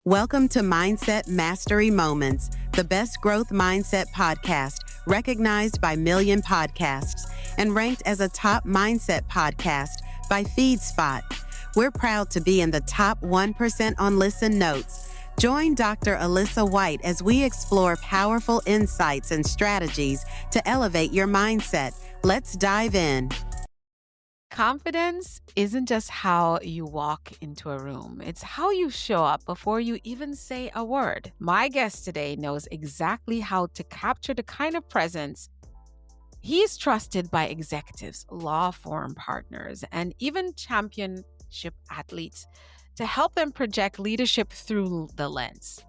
Welcome to Mindset Mastery Moments, the best growth mindset podcast recognized by Million Podcasts and ranked as a top mindset podcast by FeedSpot. We're proud to be in the top 1% on Listen Notes. Join Dr. Alisa White as we explore powerful insights and strategies to elevate your mindset. Let's dive in. Confidence isn't just how you walk into a room, it's how you show up before you even say a word. My guest today knows exactly how to capture the kind of presence. He's trusted by executives, law firm partners, and even championship athletes to help them project leadership through the lens.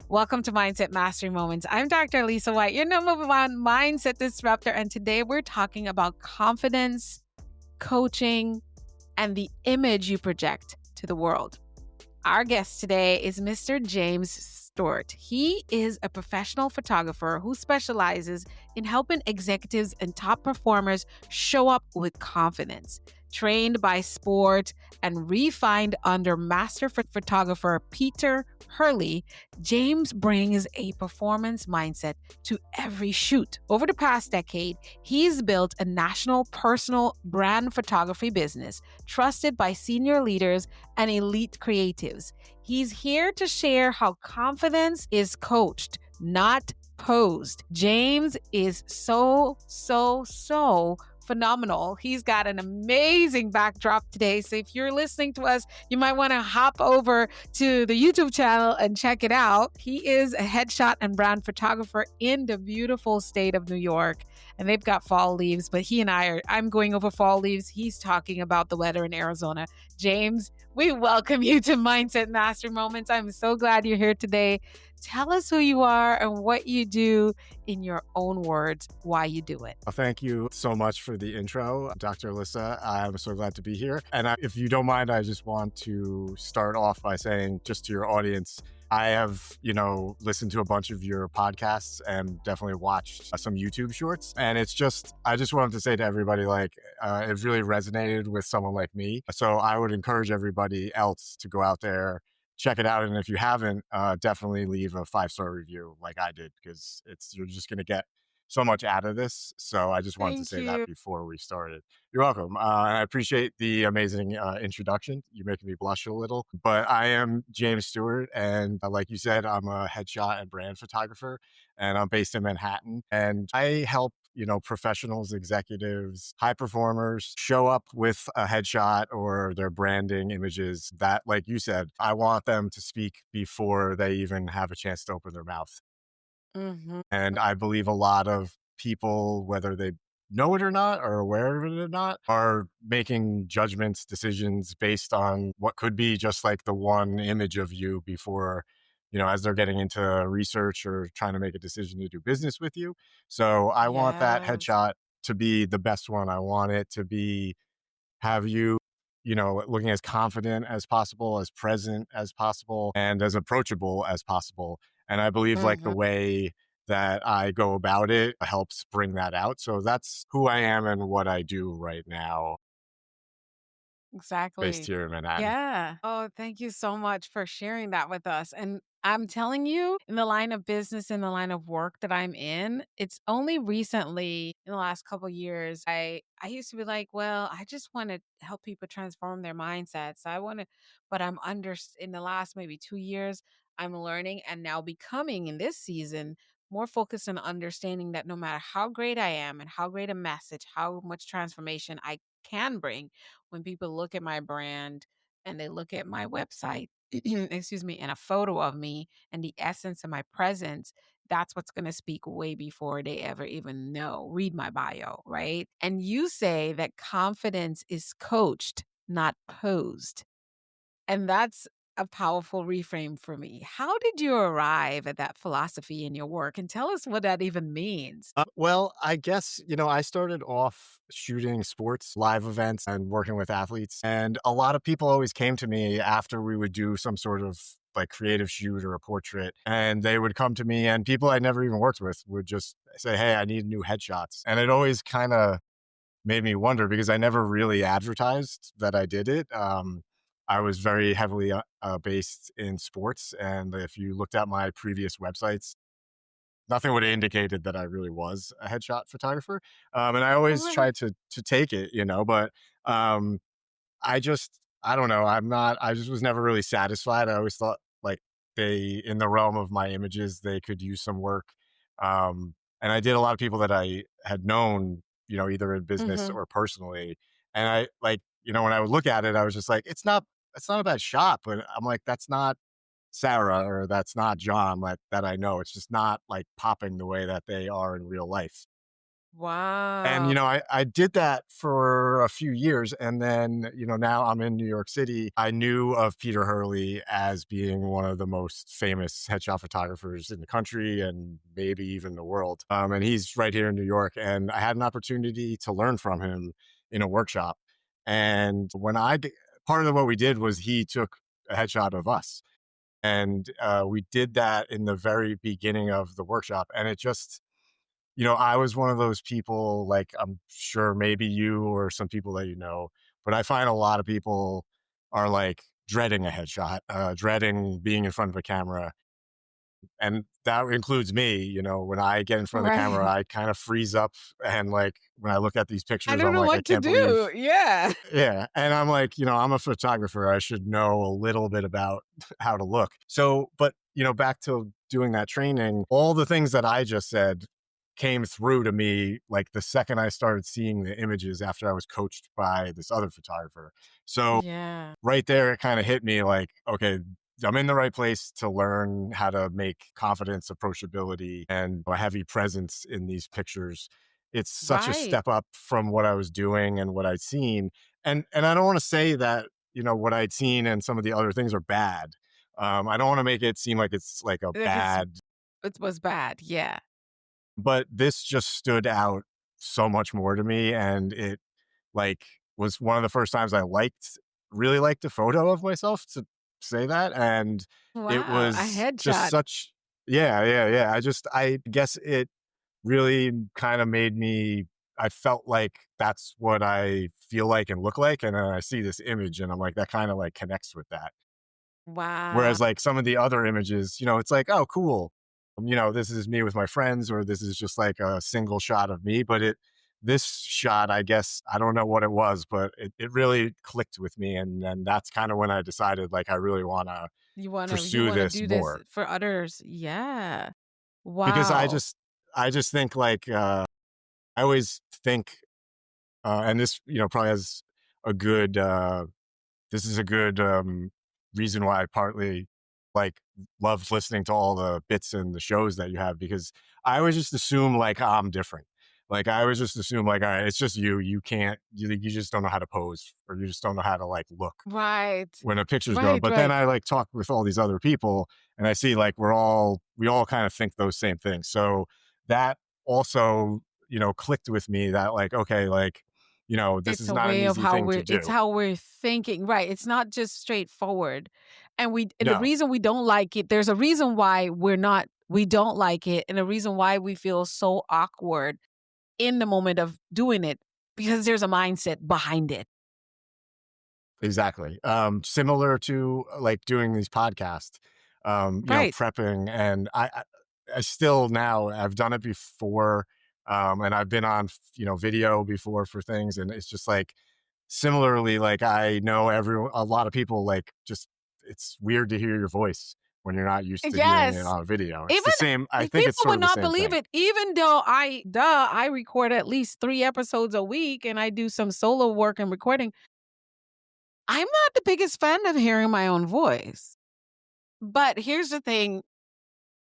Welcome to Mindset Mastery Moments. I'm Dr. Alisa White, your number one mindset disruptor, and today we're talking about confidence, coaching, and the image you project to the world. Our guest today is Mr. James Stewart. He is a professional photographer who specializes in helping executives and top performers show up with confidence. Trained by sport and refined under master photographer Peter Hurley, James brings a performance mindset to every shoot. Over the past decade, he's built a national personal brand photography business trusted by senior leaders and elite creatives. He's here to share how confidence is coached, not posed. James is so phenomenal. He's got an amazing backdrop today. So if you're listening to us, you might want to hop over to the YouTube channel and check it out. He is a headshot and brand photographer in the beautiful state of New York. And they've got fall leaves, but I'm going over fall leaves. He's talking about the weather in Arizona. James, we welcome you to Mindset Mastery Moments. I'm so glad you're here today. Tell us who you are and what you do in your own words, why you do it. Well, thank you so much for the intro, Dr. Alisa. I'm so glad to be here. And if you don't mind, I just want to start off by saying, just to your audience, I have, listened to a bunch of your podcasts and definitely watched some YouTube shorts. And I just wanted to say to everybody, it really resonated with someone like me. So I would encourage everybody else to go out there, check it out. And if you haven't, definitely leave a 5-star review like I did, because you're just going to get so much out of this. So I just wanted to say that before we started. You're welcome. I appreciate the amazing introduction. You're making me blush a little. But I am James Stewart. And like you said, I'm a headshot and brand photographer. And I'm based in Manhattan. And I help professionals, executives, high performers show up with a headshot or their branding images that, like you said, I want them to speak before they even have a chance to open their mouth. Mm-hmm. And I believe a lot of people, whether they know it or not, or aware of it or not, are making judgments, decisions based on what could be just like the one image of you before, as they're getting into research or trying to make a decision to do business with you. So I want that headshot to be the best one. I want it to have you, looking as confident as possible, as present as possible, and as approachable as possible. And I believe the way that I go about it helps bring that out. So that's who I am and what I do right now. Exactly. Based here in Manhattan. Yeah. Oh, thank you so much for sharing that with us. And I'm telling you, in the line of business, in the line of work that I'm in, it's only recently in the last couple of years, I used to be like, well, I just want to help people transform their mindsets. But in the last maybe 2 years, I'm learning and now becoming in this season more focused on understanding that no matter how great I am and how great a message, how much transformation I can bring, when people look at my brand and they look at my website, excuse me, and a photo of me and the essence of my presence, that's what's going to speak way before they ever even read my bio, right? And you say that confidence is coached, not posed. And that's a powerful reframe for me. How did you arrive at that philosophy in your work? And tell us what that even means. Well, I guess, I started off shooting sports, live events, and working with athletes. And a lot of people always came to me after we would do some sort of creative shoot or a portrait. And they would come to me, and people I never even worked with would just say, hey, I need new headshots. And it always kind of made me wonder, because I never really advertised that I did it. I was very heavily based in sports. And if you looked at my previous websites, nothing would have indicated that I really was a headshot photographer. And I always tried to take it, but um, I don't know. I just was never really satisfied. I always thought like in the realm of my images, they could use some work. And I did a lot of people that I had known, either in business Hmm. or personally. And I like, when I would look at it, I was just like, it's not a bad shot, but I'm like, that's not Sarah or that's not John that I know. It's just not like popping the way that they are in real life. And, Wow. I did that for a few years. And then, now I'm in New York City. I knew of Peter Hurley as being one of the most famous headshot photographers in the country and maybe even the world. And he's right here in New York. And I had an opportunity to learn from him in a workshop. And part of what we did was he took a headshot of us. And we did that in the very beginning of the workshop. And it just, I was one of those people, like, I'm sure maybe you or some people that but I find a lot of people are like dreading a headshot, dreading being in front of a camera. And that includes me, when I get in front of the camera, Right. I kind of freeze up. And like, when I look at these I pictures, don't I'm know like, I what to can't believe, do. Yeah. yeah. And I'm like, I'm a photographer. I should know a little bit about how to look. So, but, back to doing that training, all the things that I just said came through to me like the second I started seeing the images after I was coached by this other photographer. So, Yeah. right there, it kind of hit me like, okay, I'm in the right place to learn how to make confidence, approachability, and a heavy presence in these pictures. It's such a Right. step up from what I was doing and what I'd seen. And I don't want to say that, what I'd seen and some of the other things are bad. I don't want to make it seem like it's like a Like bad, it was bad. Yeah. but this just stood out so much more to me. And it like was one of the first times I really liked a photo of myself, to say that. And it Wow. A was just headshot. such, yeah, yeah, yeah. I guess it really kind of made me, I felt like that's what I feel like and look like. And then I see this image and I'm like, that kind of like connects with that. Wow. Whereas like some of the other images, it's like, oh, cool. This is me with my friends, or this is just like a single shot of me. But this shot, I guess, I don't know what it was, but it really clicked with me. And that's kind of when I decided like I really want to You pursue wanna this do this more, for others. Yeah. because Wow. I just think like, I always think, and this, probably has a good, this is a good reason why I partly like loved listening to all the bits and the shows that you have, because I always just assume like I'm different. Like I always just assume like, all right, it's just you. You can't. You just don't know how to pose, or you just don't know how to like look Right. when a picture's going. Right, But then right. I like talk with all these other people, and I see like we all kind of think those same things. So that also, clicked with me that like, okay, like, this It's is a not an way of easy how thing to we're it's do. how we're thinking. Right. It's not just straightforward. And the No, reason we don't like it, there's a reason why we don't like it, and a reason why we feel so awkward in the moment of doing it, because there's a mindset behind it. exactly. Similar to like doing these podcasts, Right. prepping, and I still now I've done it before, and I've been on video before for things, and it's just like similarly, like I know a lot of people like just it's weird to hear your voice when you're not used to hearing it Yes. on video. It's Even the same. I think it's people sort would of the not same believe thing. it, even though I record at least 3 episodes a week and I do some solo work and recording. I'm not the biggest fan of hearing my own voice. But here's the thing,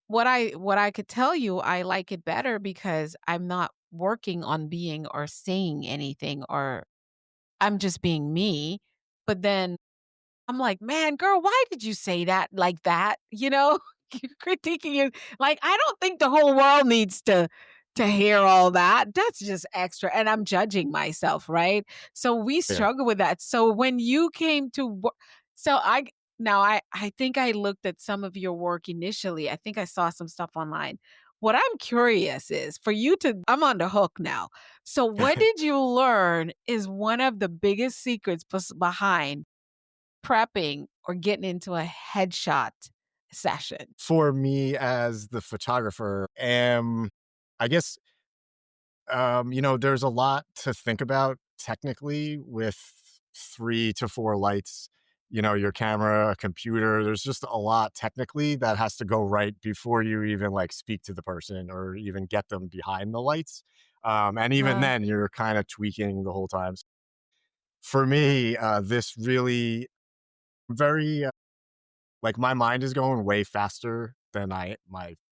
what I could tell you, I like it better because I'm not working on being or saying anything, or I'm just being me. But then I'm like, "Man, girl, why did you say that like that?" You know? You're critiquing it. Like, I don't think the whole world needs to hear all that. That's just extra. And I'm judging myself, right? So we Yeah. struggle with that. So when you came to so I think I looked at some of your work initially. I think I saw some stuff online. What I'm curious is for you to I'm on the hook now. So what did you learn is one of the biggest secrets behind prepping or getting into a headshot session? For me as the photographer, I guess there's a lot to think about technically with 3 to 4 lights, your camera, a computer. There's just a lot technically that has to go right before you even like speak to the person or even get them behind the lights. And even Wow. then, you're kind of tweaking the whole time. For me, this really very like my mind is going way faster than I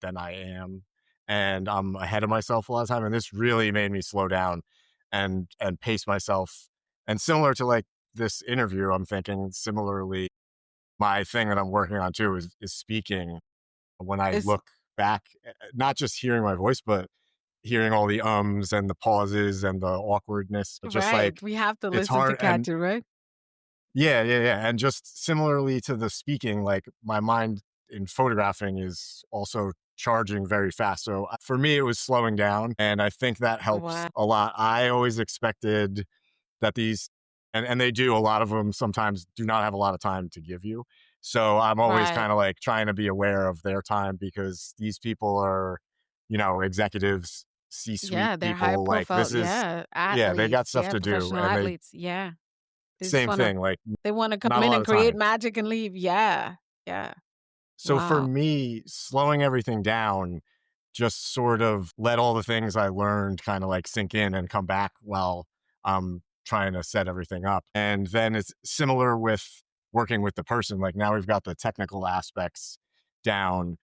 am, and I'm ahead of myself a lot of time. And this really made me slow down and pace myself. And similar to like this interview, I'm thinking similarly. My thing that I'm working on too is speaking. When I It's look back, not just hearing my voice, but hearing all the ums and the pauses and the awkwardness. It's just right. like We have to it's listen to hard. And catch it, right? yeah, yeah, yeah. And just similarly to the speaking, like my mind in photographing is also charging very fast. So for me, it was slowing down. And I think that helps Wow. a lot. I always expected that and they do, a lot of them sometimes do not have a lot of time to give you. So I'm always Right. kind of like trying to be aware of their time because these people are, executives, C suite Yeah, they're high people. Like profile. this is, Yeah, yeah, they got athletes. stuff Yeah, to do. professional And athletes. Yeah. They just same want to thing, like they want to come not a in lot and of create time. magic and leave. Yeah. Yeah. So for Wow. me, slowing everything down just sort of let all the things I learned kind of like sink in and come back while I'm trying to set everything up. And then it's similar with working with the person. Like now we've got the technical aspects down.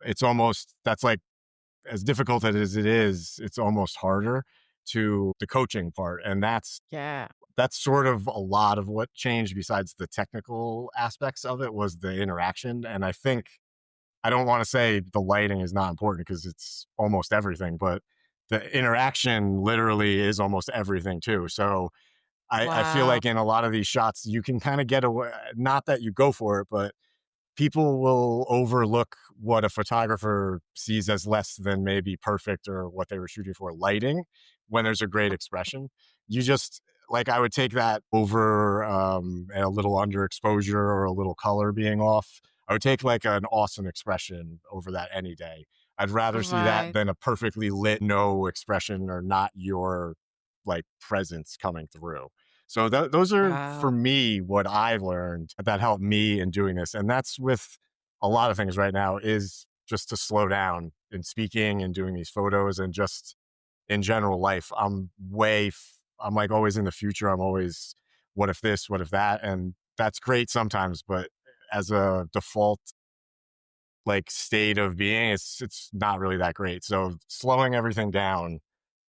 It's almost, that's like as difficult as it is, it's almost harder to the coaching part. And Yeah. that's sort of a lot of what changed besides the technical aspects of it was the interaction. And I think I don't want to say the lighting is not important because it's almost everything, but the interaction literally is almost everything too. So I feel Wow. like in a lot of these shots, you can kind of get away, not that you go for it, but people will overlook what a photographer sees as less than maybe perfect or what they were shooting for lighting when there's a great expression. You just like I would take that over a little underexposure or a little color being off. I would take like an awesome expression over that any day. I'd rather see that Right. than a perfectly lit no expression or not your like presence coming through. So those are for Wow. me what I've learned that helped me in doing this, and that's with a lot of things right now is just to slow down in speaking and doing these photos and just in general life. I'm like always in the future. I'm always what if this, what if that, and that's great sometimes, but as a default like state of being, it's not really that great. So slowing everything down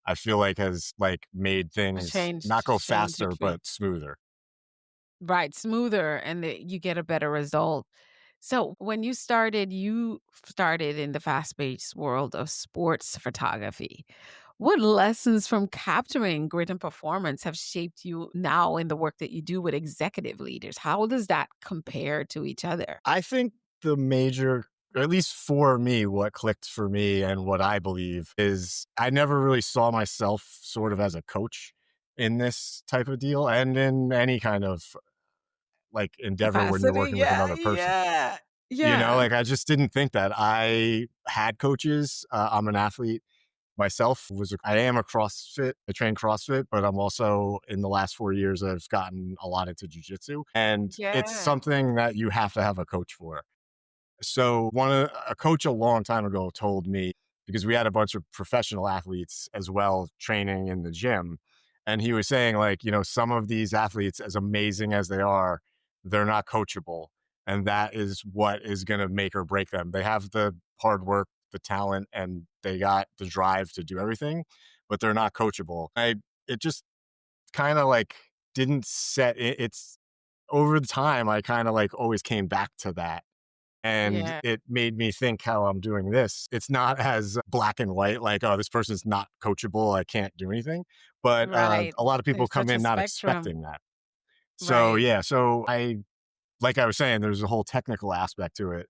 I feel like has like made things not go Change faster, it for you. but smoother. Right. Smoother and you get a better result. So when you started in the fast-paced world of sports photography. What lessons from capturing grit and performance have shaped you now in the work that you do with executive leaders? How does that compare to each other? I think the major, or at least for me, what clicked for me and what I believe is I never really saw myself sort of as a coach in this type of deal and in any kind of like endeavor when you're Capacity? working with Yeah, another person. yeah. Yeah. Like I just didn't think that I had coaches. I'm an athlete myself. I am a CrossFit. I train CrossFit, but I'm also in the last 4 years I've gotten a lot into jujitsu, and it's Yeah. something that you have to have a coach for. So a coach a long time ago told me because we had a bunch of professional athletes as well training in the gym, and he was saying like some of these athletes, as amazing as they are, they're not coachable, and that is what is going to make or break them. They have the hard work, the talent, and they got the drive to do everything, but they're not coachable. I It just kind of like didn't set it. It's over the time I kind of like always came back to that and Yeah. it made me think how I'm doing this. It's not as black and white, like, oh, this person's not coachable. I can't do anything. But Right. a lot of people There's come such a in not spectrum. expecting that. So, Right. yeah. So, like I was saying, there's a whole technical aspect to it.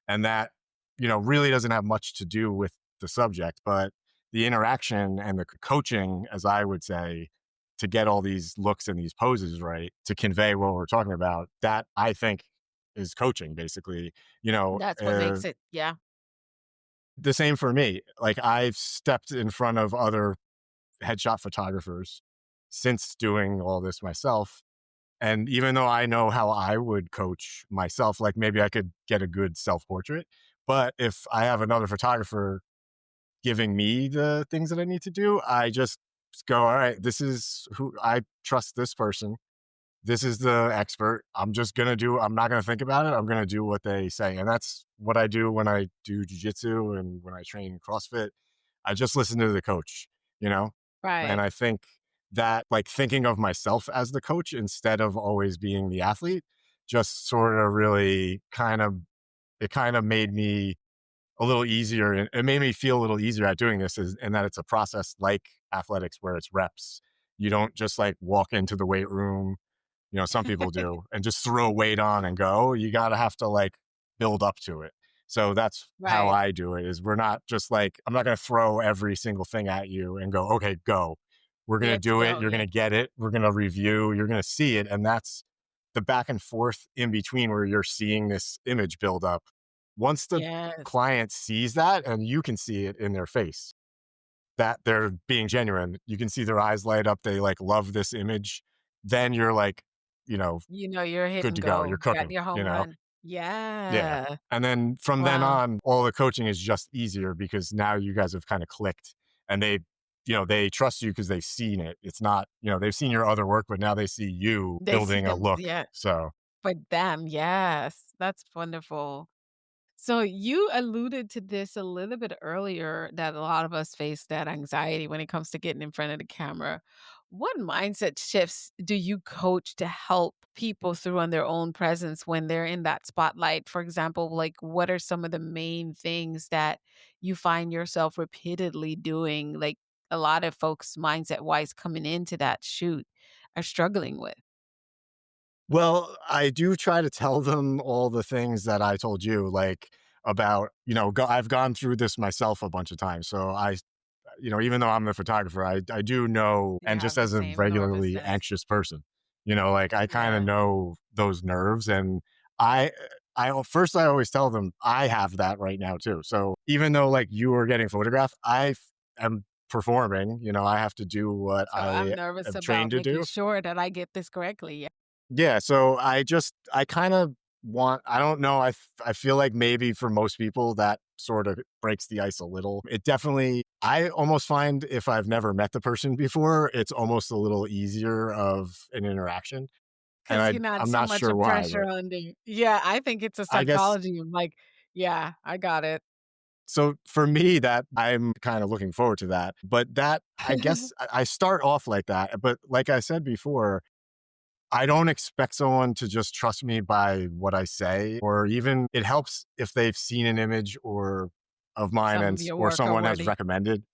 And that, really doesn't have much to do with the subject, but the interaction and the coaching, as I would say, to get all these looks and these poses right to convey what we're talking about. That I think is coaching, basically. You know, That's what makes it, yeah. the same for me. Like I've stepped in front of other headshot photographers since doing all this myself. And even though I know how I would coach myself, like maybe I could get a good self portrait. But if I have another photographer giving me the things that I need to do, I just go, all right, this is who I trust this person. This is the expert. I'm not going to think about it. I'm going to do what they say. And that's what I do when I do jujitsu and when I train CrossFit. I just listen to the coach, you know? And Right. I think that like thinking of myself as the coach instead of always being the athlete just sort of really it kind of made me a little easier. And it made me feel a little easier at doing this and that it's a process like athletics where it's reps. You don't just like walk into the weight room, some people do, and just throw weight on and go. You got to have to like build up to it. So that's how Right. I do it. Is we're not just like, I'm not going to throw every single thing at you and go, okay, go. We're going to Let's do it. go. You're going Yeah. to get it. We're going to review. You're going to see it. And that's the back and forth in between where you're seeing this image build up. Once the Yes. client sees that and you can see it in their face that they're being genuine, you can see their eyes light up. They like love this image. Then you're like, you know, You know, you're hit good and to go. You're go. Got cooking, your home run. Yeah. Yeah. And then from then Wow. on, all the coaching is just easier because now you guys have kind of clicked and they trust you because they've seen it. It's not, they've seen your other work, but now they see you They see building a them. look. Yeah. So, For them. Yes. That's wonderful. So you alluded to this a little bit earlier that a lot of us face that anxiety when it comes to getting in front of the camera. What mindset shifts do you coach to help people through on their own presence when they're in that spotlight? For example, like what are some of the main things that you find yourself repeatedly doing? Like a lot of folks mindset wise coming into that shoot are struggling with. well, I do try to tell them all the things that I told you, like about, I've gone through this myself a bunch of times. So even though I'm the photographer, I do know, You and just have the as a same regularly nervousness. anxious person, like I kind of Yeah. know those nerves, and I, first I always tell them I have that right now too. So even though like you are getting photographed, am performing. I have to do what So I'm I nervous am trained about to making do. sure that I get this correctly. Yeah. Yeah, so I kind of I don't know, I feel like maybe for most people that sort of breaks the ice a little. It definitely I almost find if I've never met the person before, it's almost a little easier of an interaction, and 'Cause you're not I'm so not much sure a why, pressure but on the yeah, I think it's a I guess psychology of like, yeah, I got it. so for me that I'm kind of looking forward to that, but that I guess I start off like that, but like I said before, I don't expect someone to just trust me by what I say, or even it helps if they've seen an image or of mine Some of your or work are someone has worthy. recommended.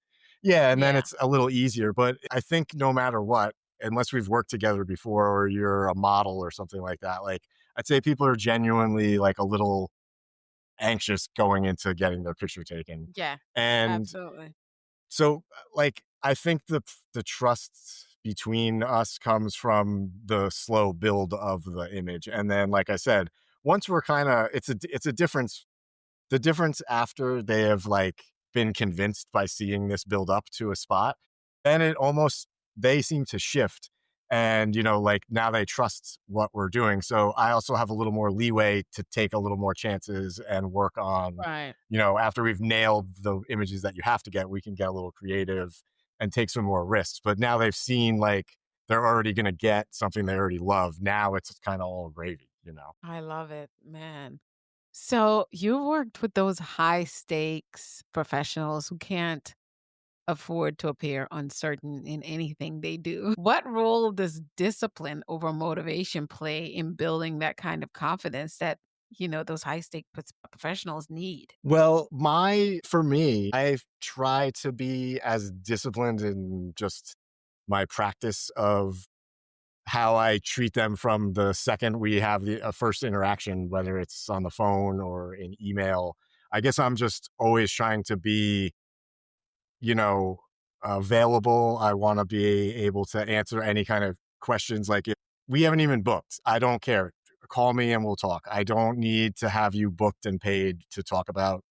Yeah, and then Yeah, it's a little easier. But I think no matter what, unless we've worked together before or you're a model or something like that, like I'd say people are genuinely like a little anxious going into getting their picture taken. yeah, And absolutely. so, like, I think the trust between us comes from the slow build of the image, and then, like I said, once we're kind of, it's a difference. The difference after they have like been convinced by seeing this build up to a spot, then it almost they seem to shift, and like now they trust what we're doing. So I also have a little more leeway to take a little more chances and work on Right. after we've nailed the images that you have to get, we can get a little creative and take some more risks. But now they've seen like they're already going to get something they already love. Now it's kind of all gravy. I love it, man. So, you've worked with those high stakes professionals who can't afford to appear uncertain in anything they do. What role does discipline over motivation play in building that kind of confidence that, those high stake professionals need? Well, for me, I've tried to be as disciplined in just my practice of how I treat them from the second we have the first interaction, whether it's on the phone or in email. I guess I'm just always trying to be, you know, available. I want to be able to answer any kind of questions. Like if we haven't even booked, I don't care. Call me and we'll talk. I don't need to have you booked and paid to talk about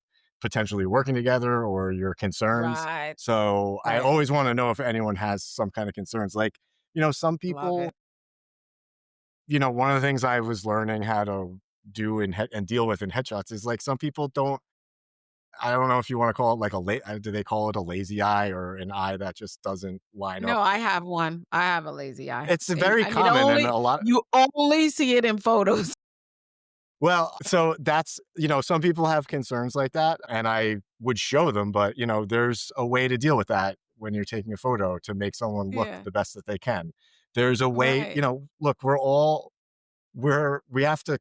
potentially working together or your concerns. Right. So I Right. always want to know if anyone has some kind of concerns. Like, some Love people, it. one of the things I was learning how to do and deal with in headshots is like some people don't. I don't know if you want to call it like do they call it a lazy eye or an eye that just doesn't line No, up? I have one. I have a lazy eye, It's very and it common and only a lot. you only see it in photos. Well, so that's, some people have concerns like that and I would show them, but there's a way to deal with that when you're taking a photo to make someone look Yeah. the best that they can. There's a way, Right. look, we have to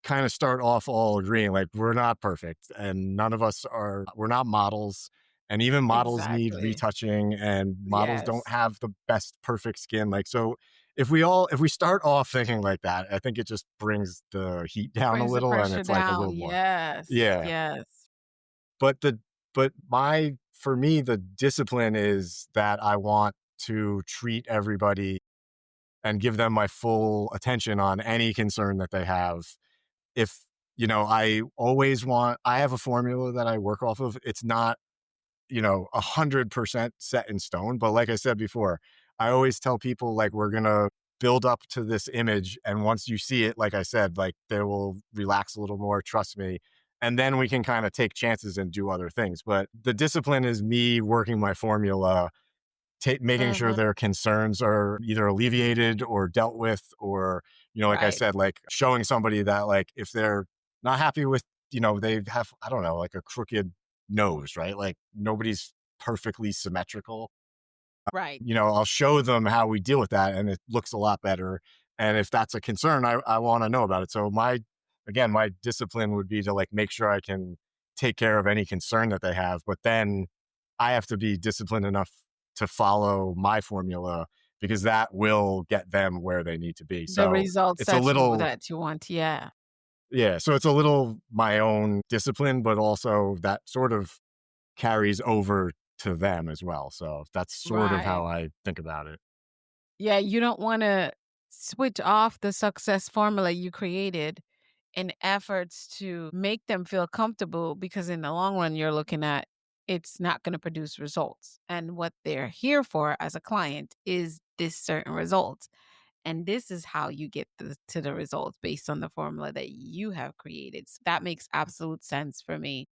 kind of start off all agreeing like we're not perfect and we're not models, and even models need Exactly. retouching and models don't Yes. have the best perfect skin. Like, so if we start off thinking like that, I think it just brings the heat down a Brings the little and pressure it's like a down. little more. Yes. Yeah. Yes. But the but my for me the discipline is that I want to treat everybody and give them my full attention on any concern that they have. If I have a formula that I work off of. It's not 100% set in stone, but like I said before, I always tell people like we're gonna build up to this image, and once you see it, like I said, like they will relax a little more, trust me, and then we can kind of take chances and do other things. But the discipline is me working my formula, making sure Mhm. their concerns are either alleviated or dealt with, or like I Right. said, like showing somebody that like if they're not happy with, they have, I don't know, like a crooked nose, right? Like nobody's perfectly symmetrical. Right. I'll show them how we deal with that and it looks a lot better. And if that's a concern, I want to know about it. So my discipline would be to like make sure I can take care of any concern that they have, but then I have to be disciplined enough to follow my formula because that will get them where they need to be. The So results it's a that little, you want. Yeah. yeah. So it's a little my own discipline, but also that sort of carries over to them as well. So that's sort of Right. how I think about it. Yeah, you don't wanna switch off the success formula you created in efforts to make them feel comfortable, because in the long run, you're looking at it's not gonna produce results, and what they're here for as a client is this certain result, and this is how you get to the results based on the formula that you have created. So that makes absolute sense for me.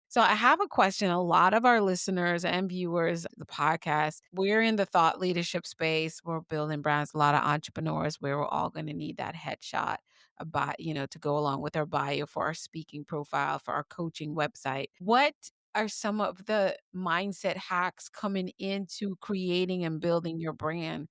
So I have a question. A lot of our listeners and viewers, the podcast, we're in the thought leadership space. We're building brands, a lot of entrepreneurs where we're all going to need that headshot about, to go along with our bio for our speaking profile, for our coaching website. What are some of the mindset hacks coming into creating and building your brand,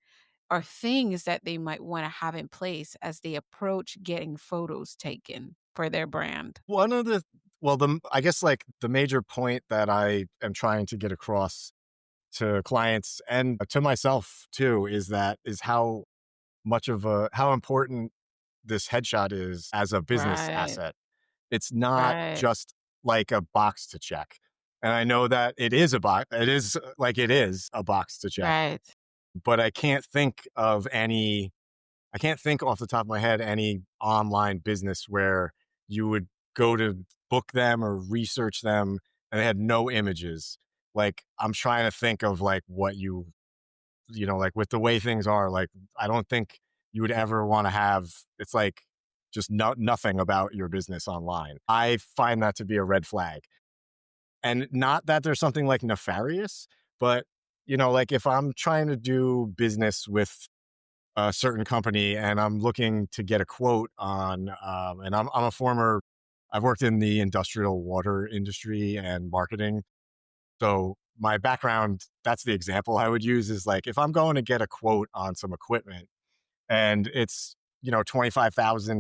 or things that they might want to have in place as they approach getting photos taken for their brand? One of the well, I guess like the major point that I am trying to get across to clients and to myself too is how important this headshot is as a business Right, asset. It's not right. just like a box to check. And I know that it is a box to check, Right. but I can't think off the top of my head any online business where you would go to book them or research them and they had no images. Like I'm trying to think of like what like with the way things are, like I don't think you would ever want to have it's like just nothing about your business online. I find that to be a red flag. And not that there's something like nefarious, but like if I'm trying to do business with a certain company and I'm looking to get a quote on, and I've worked in the industrial water industry and marketing. So my background, that's the example I would use is like, if I'm going to get a quote on some equipment and it's, $25,000,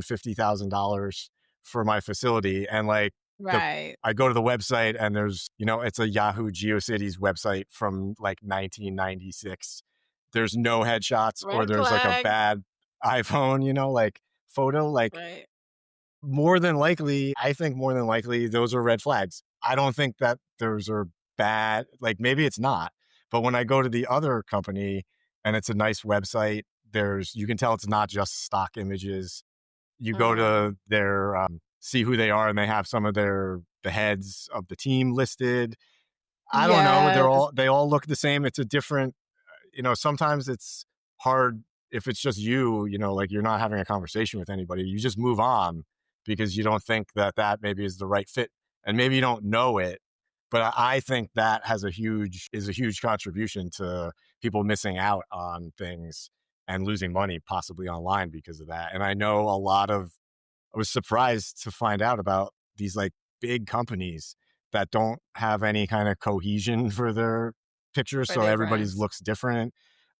$50,000 for my facility. And like Right. I go to the website and there's, it's a Yahoo GeoCities website from like 1996. There's no headshots or Red there's like a flag. bad iPhone, like photo, like Right. I think more than likely those are red flags. I don't think that those are bad. Like maybe it's not, But when I go to the other company and it's a nice website, you can tell it's not just stock images. You go Mm. to their see who they are, and they have some of the heads of the team listed. I don't know. Yes, They all look the same. It's a different, sometimes it's hard if it's just like you're not having a conversation with anybody. You just move on because you don't think that maybe is the right fit, and maybe you don't know it. But I think that is a huge contribution to people missing out on things and losing money possibly online because of that. And I was surprised to find out about these like big companies that don't have any kind of cohesion for their pictures. for So everybody's difference. looks different,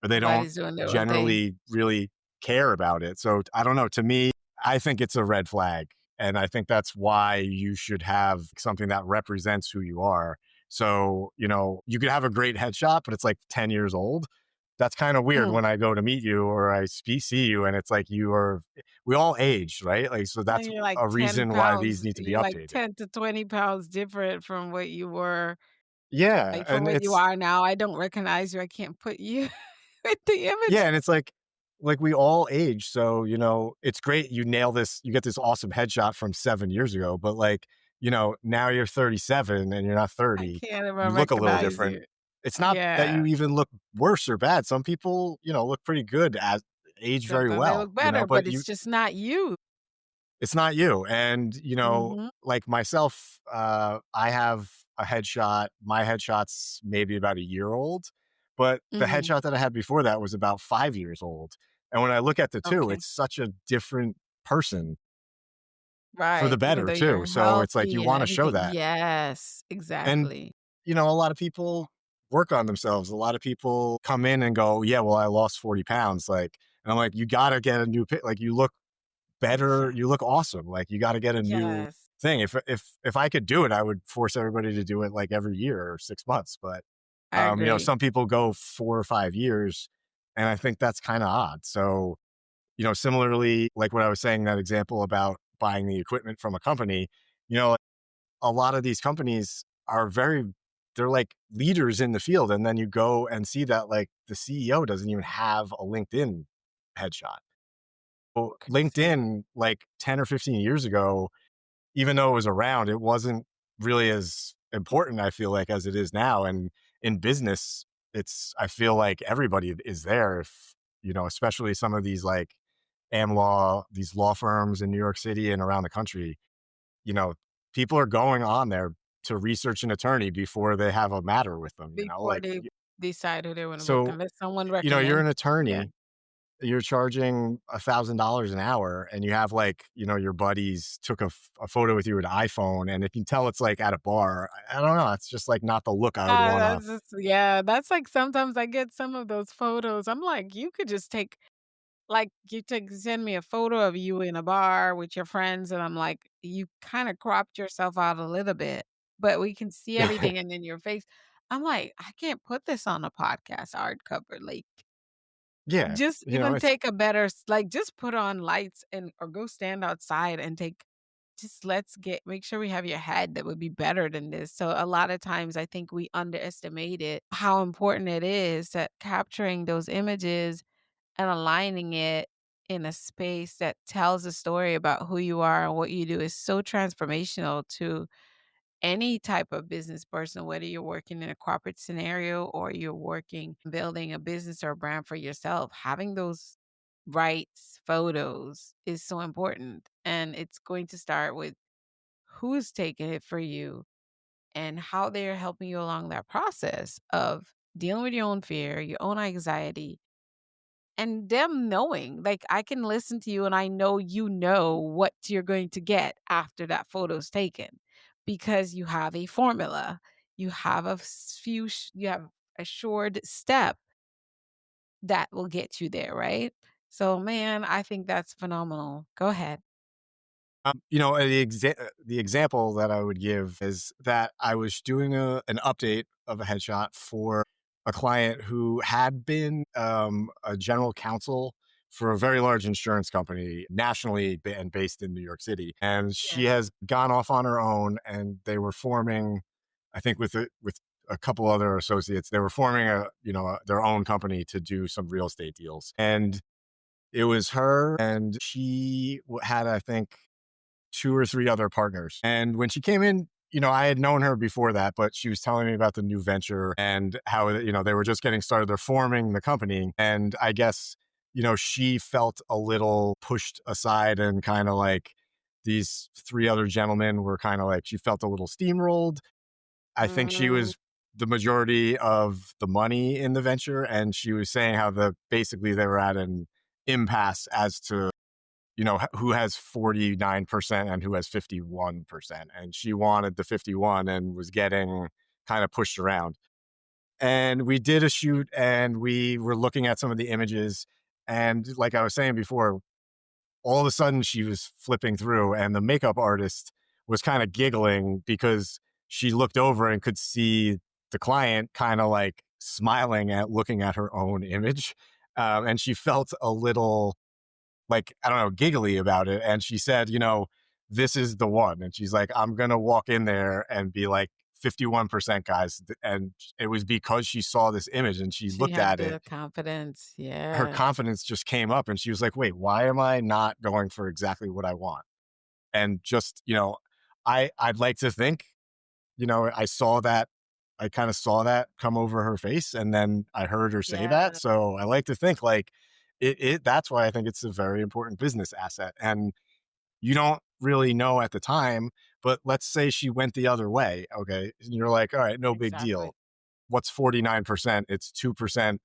or they don't Everybody's doing their own thing. generally really care about it. So I don't know. To me, I think it's a red flag. And I think that's why you should have something that represents who you are. So, you could have a great headshot, but it's like 10 years old. That's kind of weird Mm. when I go to meet you or see you and it's like we all age, right? Like, so And that's you're like a 10 reason why these pounds. need to be You're like updated. 10 to 20 pounds different from what you were, Yeah. like from And what you are now. I don't recognize you. I can't put you with the image. yeah. And it's like we all age. So, it's great. You get this awesome headshot from 7 years ago, but like, now you're 37 and you're not I 30. can't even You look a little recognize different. you. It's not that Yeah. you even look worse or bad. Some people, look pretty good as age very Sometimes they well, look better, but but it's just not you. it's not you. And, Mhm. like myself, I have a headshot. My headshot's maybe about a year old, but the Mhm. headshot that I had before that was about 5 years old. And when I look at the two, Okay. it's such a different person for the Right. Even better though too. you're So it's like you healthy and want to show everything. that. Yes, And, exactly. a lot of people work on themselves. A lot of people come in and go, yeah, well, I lost 40 pounds. Like, and I'm like, you got to get a new pic. Like, you look better. Yeah. You look awesome. Like, you got to get a new Yes. thing. If I could do it, I would force everybody to do it like every year or 6 months. But I agree. some people go 4 or 5 years, and I think that's kind of odd. So, similarly, like what I was saying, that example about buying the equipment from a company, a lot of these companies they're like leaders in the field. And then you go and see that like the CEO doesn't even have a LinkedIn headshot. Well, See, LinkedIn, like 10 or 15 years ago, even though it was around, it wasn't really as important, I feel like, as it is now. And in business, I feel like everybody is there. If, especially some of these like these law firms in New York City and around the country, you know, people are going on there to research an attorney before they have a matter with them, before like, they decide who they wanna book, so, unless someone you're an recommends. Yeah. attorney, you're charging $1,000 an hour and you have like, your buddies took a photo with you with an iPhone and if you can tell it's like at a bar, I don't know. It's just like not the look I would want to. That's just yeah, that's like sometimes I get some of those photos. I'm like, you could just take like, you take send me a photo of you in a bar with your friends, and I'm like, you kinda cropped yourself out a little bit, but we can see everything and then your face. I'm like, I can't put this on a podcast art cover, like, Yeah. just even It's, take a better like, just put on lights and or go stand outside and take just let's get make sure we have your head that would be better than this. So a lot of times I think we underestimated how important it is that capturing those images and aligning it in a space that tells a story about who you are and what you do is so transformational to any type of business person, whether you're working in a corporate scenario or you're working building a business or a brand for yourself. Having those rights photos is so important. And it's going to start with who's taking it for you and how they're helping you along that process of dealing with your own fear, your own anxiety, and them knowing, like, I can listen to you and I know you know what you're going to get after that photo's taken because you have a formula. You have you have a short step that will get you there, right? So, man, I think that's phenomenal. Go ahead. the example that I would give is that I was doing an update of a headshot for a client who had been a general counsel for a very large insurance company nationally and based in New York City. And she Yes. has gone off on her own and they were forming, I think with a couple other associates. They were forming their own company to do some real estate deals. And it was her, and she had, I think, two or three other partners. And when she came in, I had known her before that, but she was telling me about the new venture and how, they were just getting started. They're forming the company. And I guess, she felt a little pushed aside, and kind of like these three other gentlemen were kind of like, she felt a little steamrolled. I think she Mm, was the majority of the money in the venture. And she was saying how basically they were at an impasse as to, who has 49% and who has 51%. And she wanted the 51 and was getting kind of pushed around. And we did a shoot, and we were looking at some of the images. And like I was saying before, all of a sudden she was flipping through, and the makeup artist was kind of giggling because she looked over and could see the client kind of like smiling at looking at her own image. And she felt a little, like, I don't know, giggly about it. And she said, this is the one. And she's like, I'm going to walk in there and be like, 51% guys. And it was because she saw this image and she she looked had at it. the confidence. Her Yeah. confidence just came up, and she was like, wait, why am I not going for exactly what I want? And just, I'd like to think, I saw that. I kind of saw that come over her face, and then I heard her say that. Yeah. So I like to think like that's why I think it's a very important business asset. And you don't really know at the time, but let's say she went the other way. Okay. And you're like, all right, no big Exactly. deal. What's 49%? It's 2%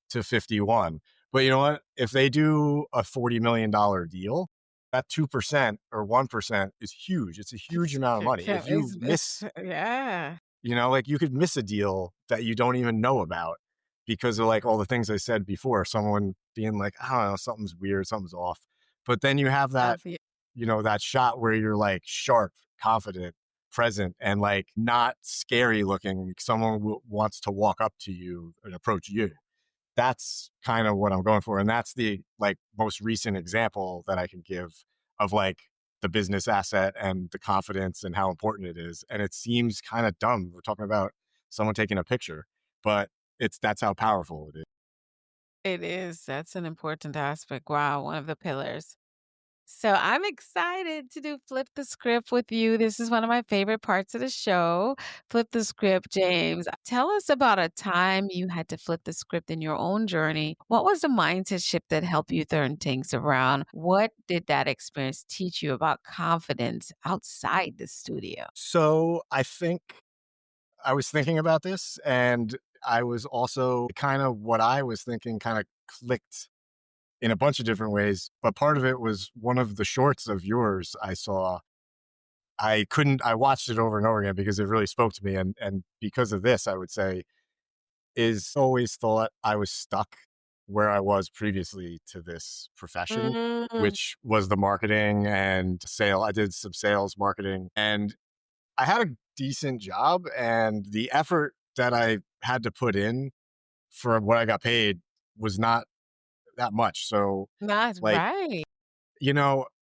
to 51. But you know what? If they do a $40 million deal, that 2% or 1% is huge. It's a huge amount of money. If you miss, Yeah. like, you could miss a deal that you don't even know about because of like all the things I said before, someone being like, I don't know, something's weird, something's off. But then you have that, Of that shot where you're like sharp, confident, present, and like not scary looking. Someone wants to walk up to you and approach you. That's kind of what I'm going for. And that's the like most recent example that I can give of like the business asset and the confidence and how important it is. And it seems kind of dumb. We're talking about someone taking a picture, but that's how powerful it is. it is. That's an important aspect. Wow, one of the pillars. So I'm excited to do Flip the Script with you. This is one of my favorite parts of the show. Flip the Script, James. Tell us about a time you had to flip the script in your own journey. What was the mindset shift that helped you turn things around? What did that experience teach you about confidence outside the studio? So I think I was thinking about this, and I was also kind of what I was thinking kind of clicked in a bunch of different ways. But part of it was one of the shorts of yours I saw. I watched it over and over again because it really spoke to me. And because of this, I would say, is always thought I was stuck where I was previously to this profession, Mm, which was the marketing and sale. I did some sales marketing, and I had a decent job, and the effort that I had to put in for what I got paid was not that much. So not like, right.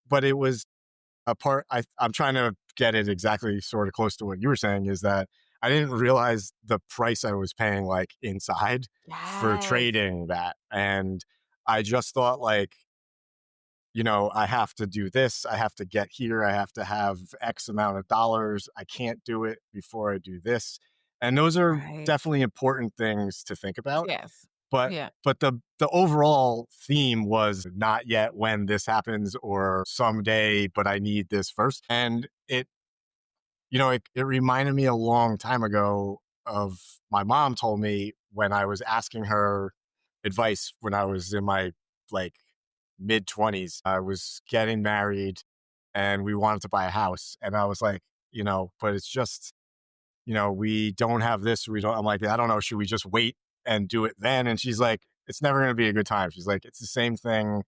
but it was a part. I'm trying to get it exactly sort of close to what you were saying, is that I didn't realize the price I was paying like inside for Yes. trading that. And I just thought like, I have to do this. I have to get here. I have to have X amount of dollars. I can't do it before I do this. And those are Right. definitely important things to think about. Yes. But Yeah. the overall theme was not yet when this happens or someday, but I need this first. And it reminded me a long time ago of my mom told me when I was asking her advice when I was in my like mid 20s. I was getting married and we wanted to buy a house. And I was like, but it's just, we don't have this. I'm like, I don't know. Should we just wait and do it then? And she's like, it's never going to be a good time. She's like, it's the same thing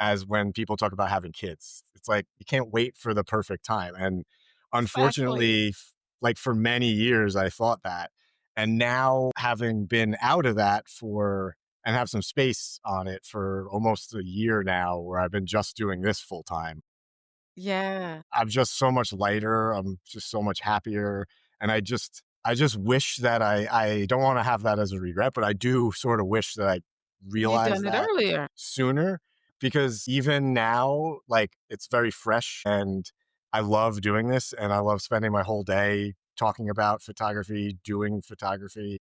as when people talk about having kids. It's like you can't wait for the perfect time. And Exactly. unfortunately, like for many years, I thought that. And now having been out of that and have some space on it for almost a year now, where I've been just doing this full time, Yeah. I'm just so much lighter. I'm just so much happier. And I just, I just wish that I don't want to have that as a regret, but I do sort of wish that I You realized done it that earlier. sooner, because even now, like, it's very fresh and I love doing this and I love spending my whole day talking about photography, doing photography.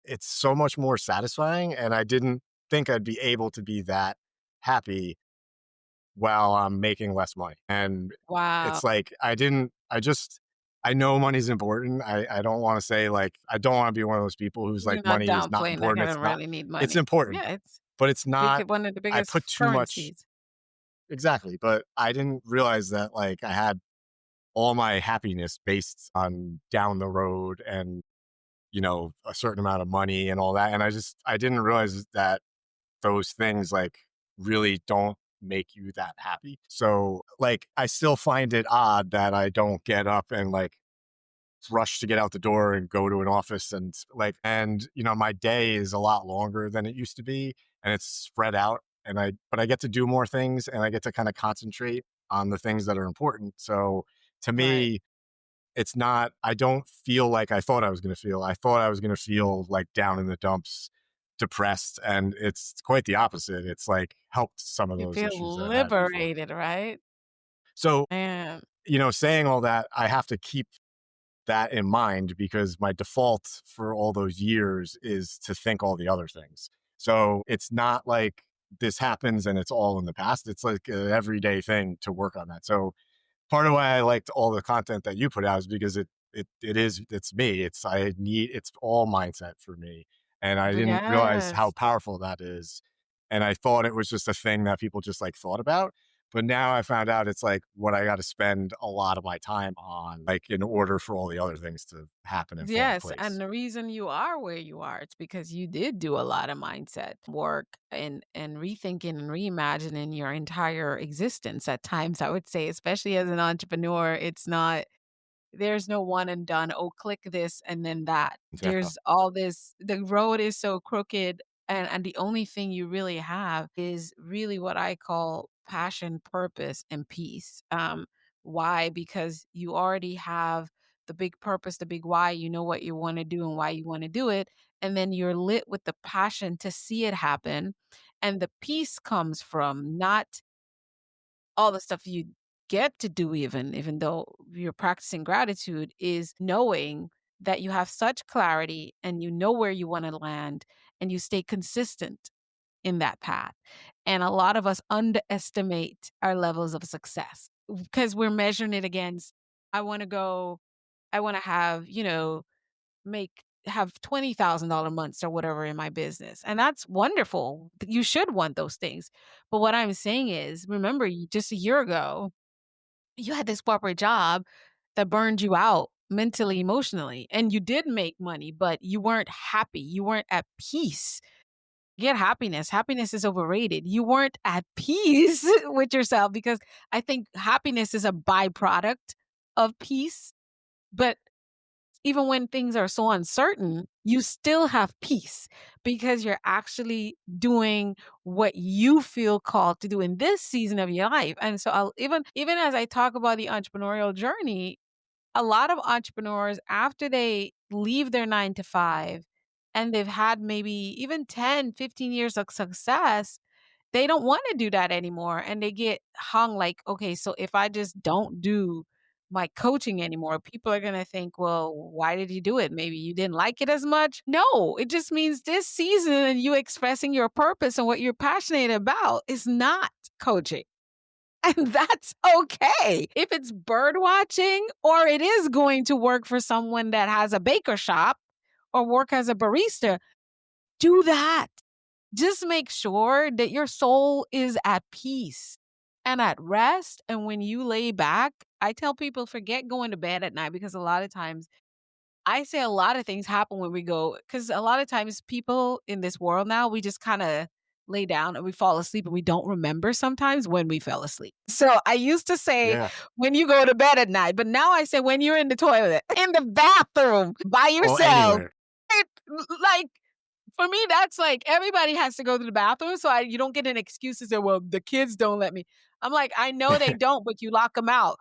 It's so much more satisfying. And I didn't think I'd be able to be that happy while I'm making less money. And Wow. it's like, I know money's important. I don't want to say, like, I don't want to be one of those people who's You're like, not money is not downplaying like important. I It's don't not, really need it's money. important, Yeah, but it's it's not, one of the I biggest put too much. currencies. Exactly. But I didn't realize that, like, I had all my happiness based on down the road and, a certain amount of money and all that. And I didn't realize that those things, like, really don't make you that happy. So, like, I still find it odd that I don't get up and, like, rush to get out the door and go to an office and, like, and, my day is a lot longer than it used to be and it's spread out, and but I get to do more things and I get to kind of concentrate on the things that are important. So to Right. me, it's not, I don't feel like I thought I was going to feel. I thought I was going to feel like down in the dumps, depressed, and it's quite the opposite. It's like helped some of You those feel issues that I've had before. liberated, right? So, Man. saying all that, I have to keep that in mind because my default for all those years is to think all the other things. So it's not like this happens and it's all in the past. It's like an everyday thing to work on that. So part of why I liked all the content that you put out is because it's me. It's all mindset for me. And I didn't realize how Yes. powerful that is. And I thought it was just a thing that people just like thought about. But now I found out it's like what I got to spend a lot of my time on, like, in order for all the other things to happen and fall into Yes, and place. the reason you are where you are, it's because you did do a lot of mindset work and rethinking and reimagining your entire existence at times, I would say, especially as an entrepreneur, it's not there's no one and done, "Oh, click this and then that." Yeah. There's all this the road is so crooked and the only thing you really have is really what I call passion, purpose, and peace. Why? Because you already have the big purpose, the big why, you know what you wanna do and why you wanna do it, and then you're lit with the passion to see it happen, and the peace comes from not all the stuff you get to do even though you're practicing gratitude is knowing that you have such clarity and you know where you want to land and you stay consistent in that path. And a lot of us underestimate our levels of success because we're measuring it against I want to go I want to have, make have $20,000 months or whatever in my business. And that's wonderful. You should want those things. But what I'm saying is, remember, just a year ago, you had this corporate job that burned you out mentally, emotionally, and you did make money, but you weren't happy. You weren't at peace. Get happiness. Happiness is overrated. You weren't at peace with yourself because I think happiness is a byproduct of peace. But even when things are so uncertain, you still have peace because you're actually doing what you feel called to do in this season of your life. And so even as I talk about the entrepreneurial journey, a lot of entrepreneurs after they leave their 9 to 5 and they've had maybe even 10, 15 years of success, they don't wanna do that anymore, and they get hung like, "Okay, so if I just don't do my coaching anymore, people are gonna think, well, why did you do it? Maybe you didn't like it as much?" No, it just means this season and you expressing your purpose and what you're passionate about is not coaching, and that's okay. If it's bird watching or it is going to work for someone that has a baker shop or work as a barista, do that. Just make sure that your soul is at peace and at rest. And when you lay back, I tell people forget going to bed at night because a lot of times I say a lot of things happen when we go, because a lot of times people in this world now, we just kind of lay down and we fall asleep and we don't remember sometimes when we fell asleep. So I used to say Yeah. when you go to bed at night, but now I say when you're in the toilet, in the bathroom by Well, yourself. anywhere. It, like for me, that's like everybody has to go to the bathroom, so you don't get an excuse to say, "Well, the kids don't let me." I'm like, I know they don't, but you lock them out.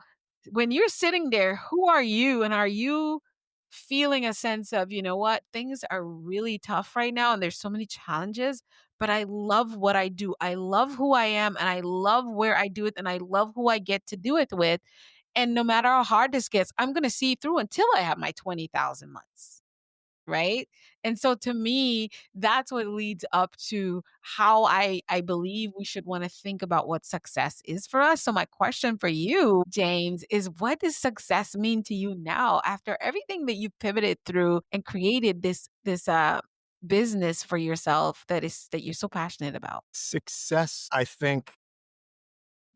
When you're sitting there, who are you, and are you feeling a sense of, you know what, things are really tough right now and there's so many challenges, but I love what I do. I love who I am and I love where I do it and I love who I get to do it with. And no matter how hard this gets, I'm going to see through until I have my 20,000 months. Right? And so to me, that's what leads up to how I believe we should wanna think about what success is for us. So my question for you, James, is what does success mean to you now after everything that you've pivoted through and created this business for yourself that you're so passionate about? Success, I think,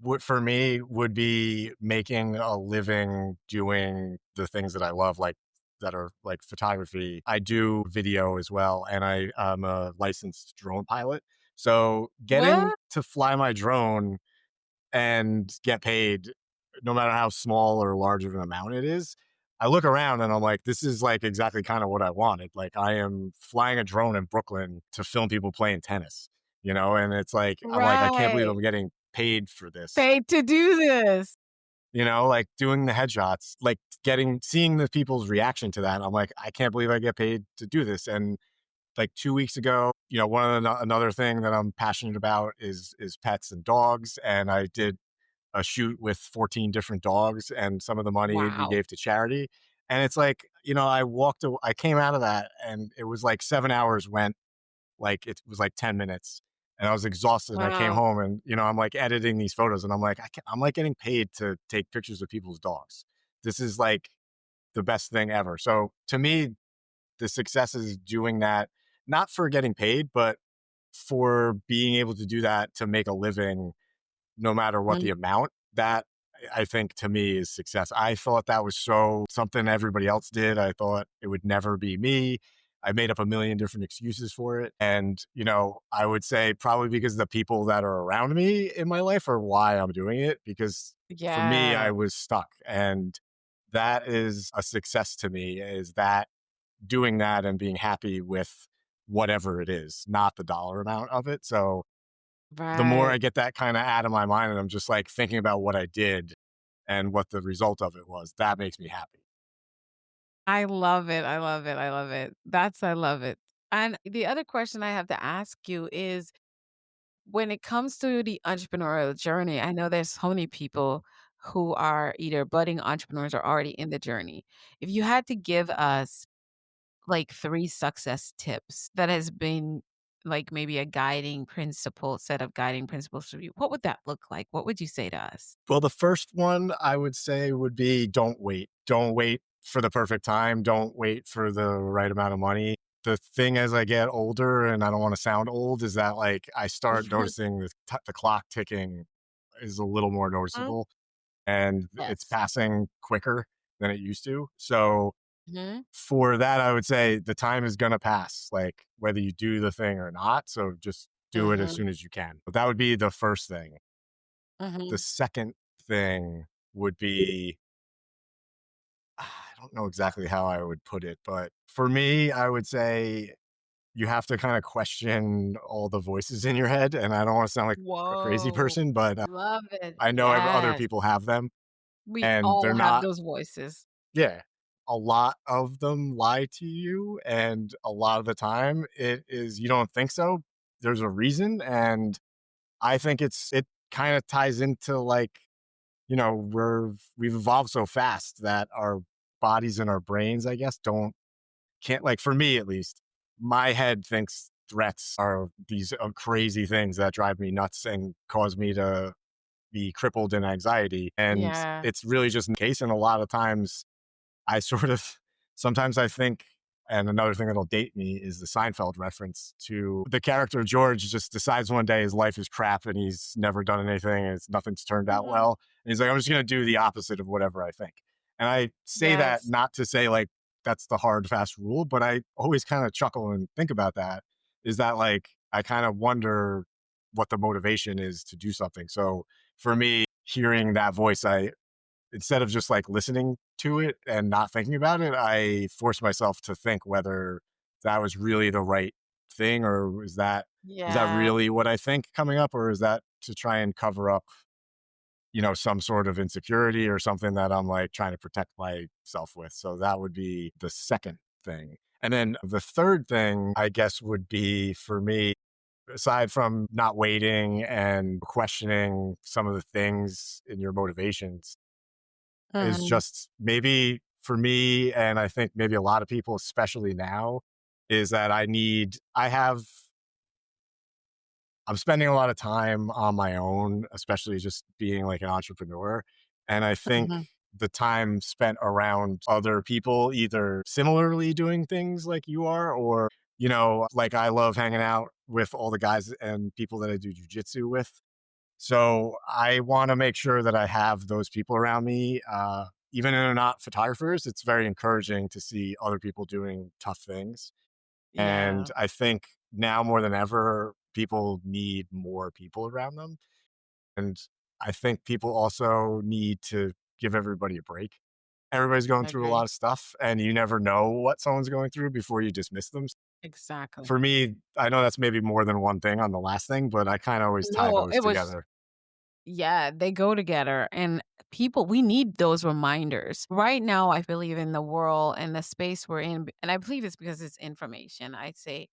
would for me would be making a living doing the things that I love, like that are like photography. I do video as well, and I am a licensed drone pilot. So getting What? to fly my drone and get paid, no matter how small or large of an amount it is, I look around and I'm like, this is like exactly kind of what I wanted. Like I am flying a drone in Brooklyn to film people playing tennis, and it's like, I'm like, I can't believe Right. I'm getting paid for this, Paid to do this. like doing the headshots, like seeing the people's reaction to that. I'm like, I can't believe I get paid to do this. And like 2 weeks ago, another thing that I'm passionate about is pets and dogs. And I did a shoot with 14 different dogs, and some of the money we Wow. gave to charity. And it's like, I came out of that and it was like 7 hours went like, it was like 10 minutes and I was exhausted. And I came Wow. home and, I'm like editing these photos and I'm like, I'm like getting paid to take pictures of people's dogs. This is like the best thing ever. So to me, the success is doing that, not for getting paid, but for being able to do that to make a living no matter what the Mhm. amount. That I think to me is success. I thought that was so something everybody else did. I thought it would never be me. I made up a million different excuses for it. And, I would say probably because the people that are around me in my life are why I'm doing it. Because for me, I Yeah. was stuck. And that is a success to me, is that doing that and being happy with whatever it is, not the dollar amount of it. So the more Right. I get that kind of out of my mind and I'm just like thinking about what I did and what the result of it was, that makes me happy. I love it, I love it, I love it. I love it. And the other question I have to ask you is when it comes to the entrepreneurial journey, I know there's so many people who are either budding entrepreneurs or already in the journey. If you had to give us like 3 success tips that has been like maybe a guiding principle, set of guiding principles for you, what would that look like? What would you say to us? Well, the first one I would say would be don't wait. Don't wait for the perfect time. Don't wait for the right amount of money. The thing as I get older, and I don't want to sound old, is that like I start noticing the clock ticking is a little more Mhm. noticeable and it's Yes. passing quicker than it used to. So Mhm. for that, I would say the time is going to pass, like whether you do the thing or not. So just do it as Mhm. soon as you can. But that would be the first thing. The Mhm. second thing would be, I don't know exactly how I would put it, but for me, I would say you have to kind of question all the voices in your head. And I don't want to sound like a crazy Whoa. person, but Love it. I know other Yes. people have them We and they're all have not, those voices. yeah, a lot of them lie to you. And a lot of the time it is, you don't think so. There's a reason. And I think it kind of ties into like, we've evolved so fast that our bodies and our brains, I guess, can't, like, for me at least, my head thinks threats are these crazy things that drive me nuts and cause me to be crippled in anxiety. And Yeah. it's really just in case. And a lot of times I sort of sometimes I think, and another thing that'll date me is the Seinfeld reference to the character George just decides one day his life is crap and he's never done anything and nothing's turned out Mhm. well. And he's like, I'm just going to do the opposite of whatever I think. And I say that Yes. not to say like that's the hard, fast rule, but I always kind of chuckle and think about that. Is that like, I kind of wonder what the motivation is to do something. So for me, hearing that voice, instead of just like listening to it and not thinking about it, I forced myself to think whether that was really the right thing or is that Yeah. really what I think coming up or is that to try and cover up, some sort of insecurity or something that I'm like trying to protect myself with. So that would be the second thing. And then the third thing, I guess, would be for me, aside from not waiting and questioning some of the things in your motivations, is Mhm. just maybe for me, and I think maybe a lot of people, especially now, is that I'm spending a lot of time on my own, especially just being like an entrepreneur. And I think Mhm. the time spent around other people, either similarly doing things like you are, or, like I love hanging out with all the guys and people that I do jujitsu with. So I want to make sure that I have those people around me. Even if they're not photographers, it's very encouraging to see other people doing tough things. Yeah, And I think now more than ever, people need more people around them. And I think people also need to give everybody a break. Everybody's going I through a lot agree. of stuff, and you never know what someone's going through before you dismiss them. Exactly. For me, I know that's maybe more than one thing on the last thing, but I kind of always tie No, those it was together. yeah, they go together and people we need those reminders. Right now, I believe in the world and the space we're in, and I believe it's because it's information. I'd say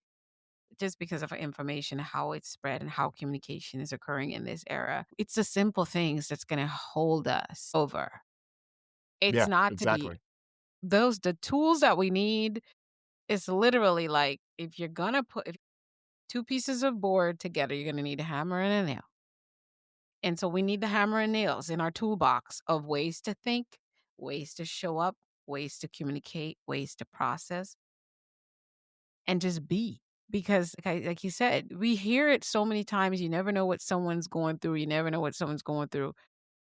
just because of information, how it's spread and how communication is occurring in this era. It's the simple things that's going to hold us over. It's Yeah, not to be exactly. the tools that we need is literally like if you're going to put if two pieces of board together, you're going to need a hammer and a nail. And so we need the hammer and nails in our toolbox of ways to think, ways to show up, ways to communicate, ways to process, and just be. Because, like you said, we hear it so many times. You never know what someone's going through. You never know what someone's going through.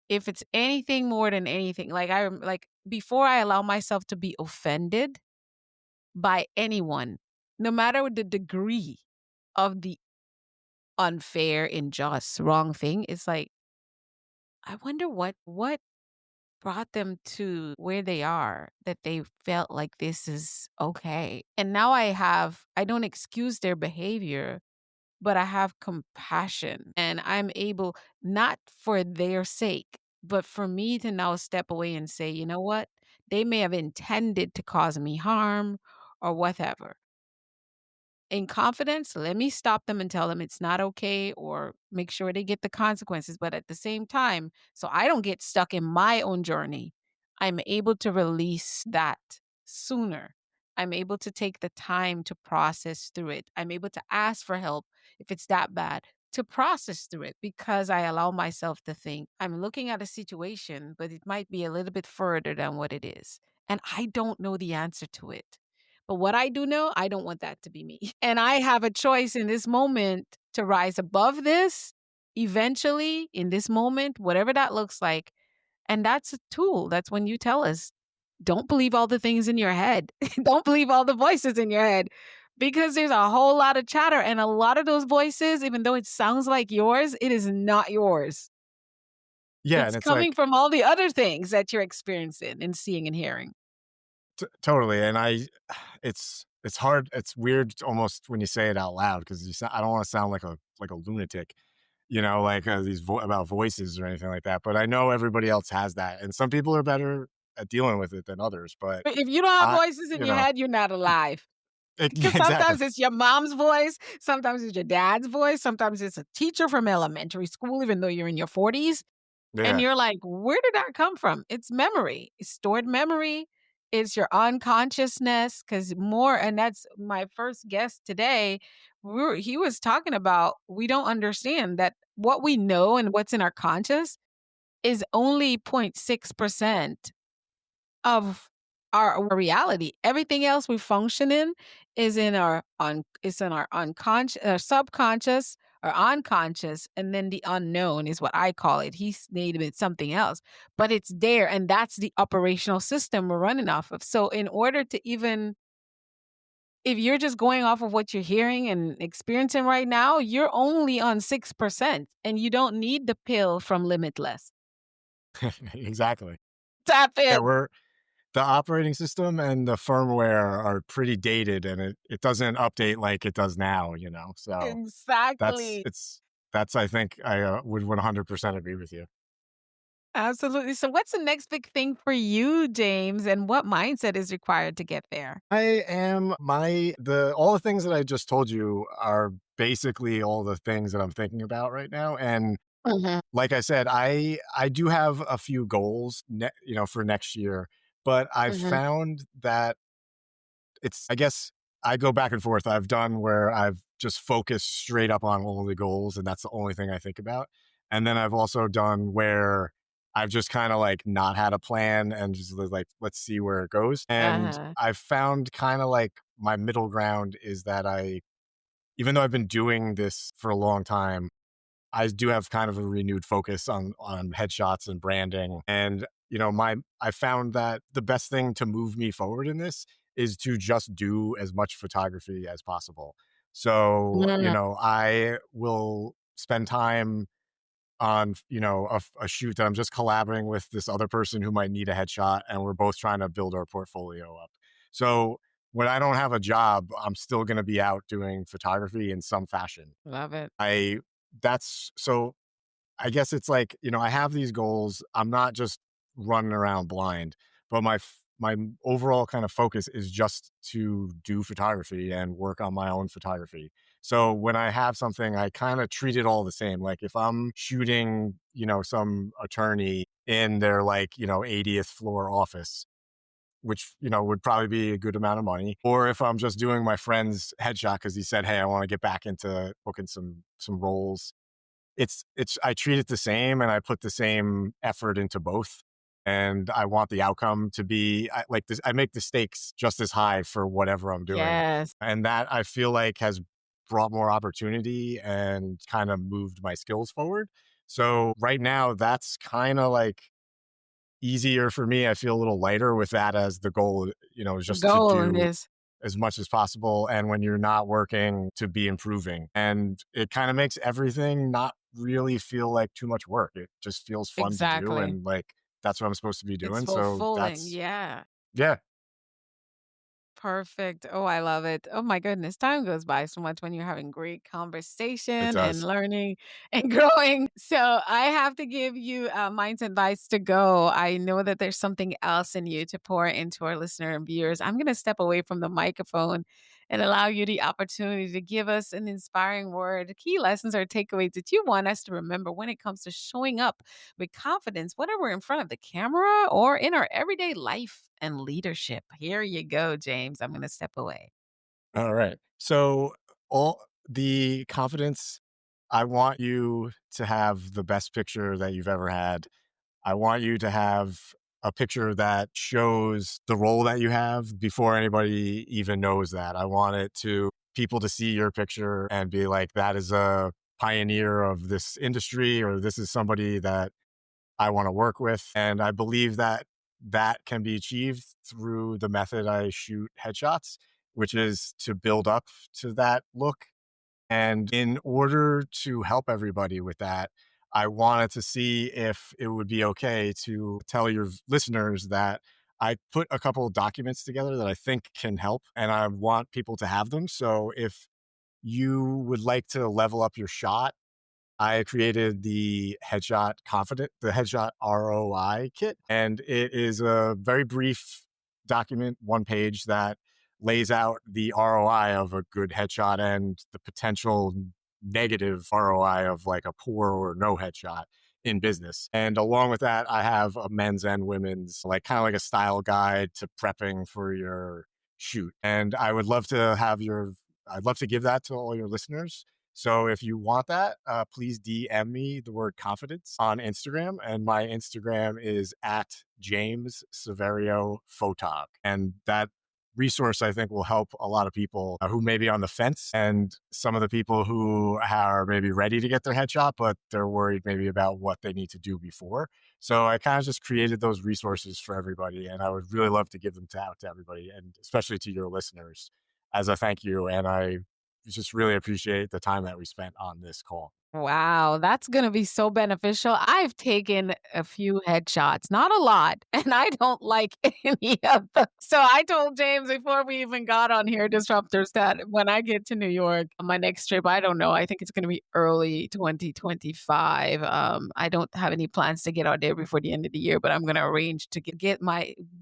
If it's anything more than anything, like before I allow myself to be offended by anyone, no matter the degree of the unfair, unjust, wrong thing, it's like I wonder what brought them to where they are that they felt like this is okay. And now I don't excuse their behavior, but I have compassion and I'm able not for their sake, but for me to now step away and say, you know what? They may have intended to cause me harm or whatever in confidence, let me stop them and tell them it's not okay or make sure they get the consequences. But at the same time, so I don't get stuck in my own journey, I'm able to release that sooner. I'm able to take the time to process through it. I'm able to ask for help if it's that bad to process through it because I allow myself to think I'm looking at a situation, but it might be a little bit further than what it is. And I don't know the answer to it. But what I do know, I don't want that to be me. And I have a choice in this moment to rise above this eventually in this moment, whatever that looks like. And that's a tool. That's when you tell us don't believe all the things in your head, don't believe all the voices in your head. Because there's a whole lot of chatter, and a lot of those voices, even though it sounds like yours, it is not yours. Yeah, It's and it's coming like from all the other things that you're experiencing and seeing and hearing. totally. And it's hard. It's weird almost when you say it out loud because I don't want to sound like a lunatic, like about voices or anything like that. But I know everybody else has that, and some people are better at dealing with it than others. But If you don't have I, voices in you your know, head, you're not alive. Because yeah, exactly. sometimes it's your mom's voice, sometimes it's your dad's voice, sometimes it's a teacher from elementary school, even though you're in your 40s. And Yeah, you're like, where did that come from? It's memory, it's stored memory, it's your unconsciousness. Because more, and that's my first guest today. He was talking about we don't understand that what we know and what's in our conscious is only 0.6% of our reality. Everything else we function in is in our unconscious, subconscious, or unconscious, and then the unknown is what I call it. He's named it something else, but it's there, and that's the operational system we're running off of. So, in order to even if you're just going off of what you're hearing and experiencing right now, you're only on 6%, and you don't need the pill from Limitless. exactly. Tap in. Yeah, the operating system and the firmware are pretty dated, and it doesn't update like it does now. So that's Exactly. it's that's I think I would 100% agree with you. Absolutely. So, what's the next big thing for you, James, and what mindset is required to get there? I am my the all the things that I just told you are basically all the things that I'm thinking about right now. And Mhm, like I said, I do have a few goals, for next year, but I've mhm. found that I guess I go back and forth. I've done where I've just focused straight up on only goals, and that's the only thing I think about. And then I've also done where I've just kind of like not had a plan and just like, let's see where it goes. And Uh-huh. I've found kind of like my middle ground is that even though I've been doing this for a long time, I do have kind of a renewed focus on headshots and branding. And, I found that the best thing to move me forward in this is to just do as much photography as possible. So, Mm, I will spend time on, a shoot that I'm just collaborating with this other person who might need a headshot, and we're both trying to build our portfolio up. So when I don't have a job, I'm still going to be out doing photography in some fashion. love it. I that's so I guess it's like, I have these goals. I'm not just running around blind, but my overall kind of focus is just to do photography and work on my own photography. So when I have something, I kind of treat it all the same. Like if I'm shooting, some attorney in their like, 80th floor office, which, would probably be a good amount of money. Or if I'm just doing my friend's headshot because he said, hey, I want to get back into booking some roles, it's I treat it the same and I put the same effort into both. And I want the outcome to be like this. I make the stakes just as high for whatever I'm doing. Yes. And that I feel like has brought more opportunity and kind of moved my skills forward. So right now, that's kind of like easier for me. I feel a little lighter with that as the goal, is The just to goal do is as much as possible. And when you're not working, to be improving. And it kind of makes everything not really feel like too much work. It just feels fun to do. exactly. And like, that's what I'm supposed to be It's doing. So fulfilling. Yeah. yeah, Perfect. Oh, I love it. Oh my goodness. Time goes by so much when you're having great it conversation and does. learning and growing. So I have to give you mindset advice to go. I know that there's something else in you to pour into our listener and viewers. I'm going to step away from the microphone and allow you the opportunity to give us an inspiring word, key lessons or takeaways that you want us to remember when it comes to showing up with confidence, whether we're in front of the camera or in our everyday life and leadership. Here you go, James. I'm going to step away. All right. So all the confidence, I want you to have the best picture that you've ever had. I want you to have a picture that shows the role that you have before anybody even knows that. I want people to see your picture and be like, that is a pioneer of this industry, or this is somebody that I want to work with. And I believe that that can be achieved through the method I shoot headshots, which is to build up to that look. And in order to help everybody with that, I wanted to see if it would be okay to tell your listeners that I put a couple of documents together that I think can help, and I want people to have them. So if you would like to level up your shot, I created the headshot ROI kit, and it is a very brief document, one page that lays out the ROI of a good headshot and the potential negative ROI of like a poor or no headshot in business. And along with that, I have a men's and women's, like kind of like a style guide to prepping for your shoot. And I'd love to give that to all your listeners. So if you want that, please DM me the word confidence on Instagram. And my Instagram is at James Severio Photog. And that resource, I think, will help a lot of people who may be on the fence, and some of the people who are maybe ready to get their headshot, but they're worried maybe about what they need to do before. So I kind of just created those resources for everybody. And I would really love to give them out to everybody, and especially to your listeners as a thank you. And I just really appreciate the time that we spent on this call. Wow, that's going to be so beneficial. I've taken a few headshots, not a lot, and I don't like any of them. So I told James before we even got on here, Disruptors, that when I get to New York on my next trip, I don't know, I think it's going to be early 2025. I don't have any plans to get out there before the end of the year, but I'm going to arrange to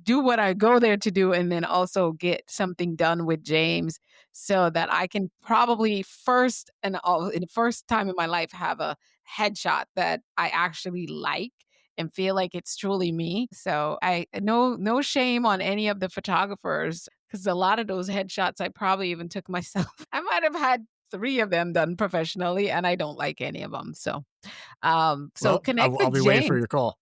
do what I go there to do, and then also get something done with James so that I can probably in the first time in my life have a headshot that I actually like and feel like it's truly me. So I no shame on any of the photographers because a lot of those headshots I probably even took myself. I might have had 3 of them done professionally and I don't like any of them. So Well, connect I'll with be waiting for James. your call.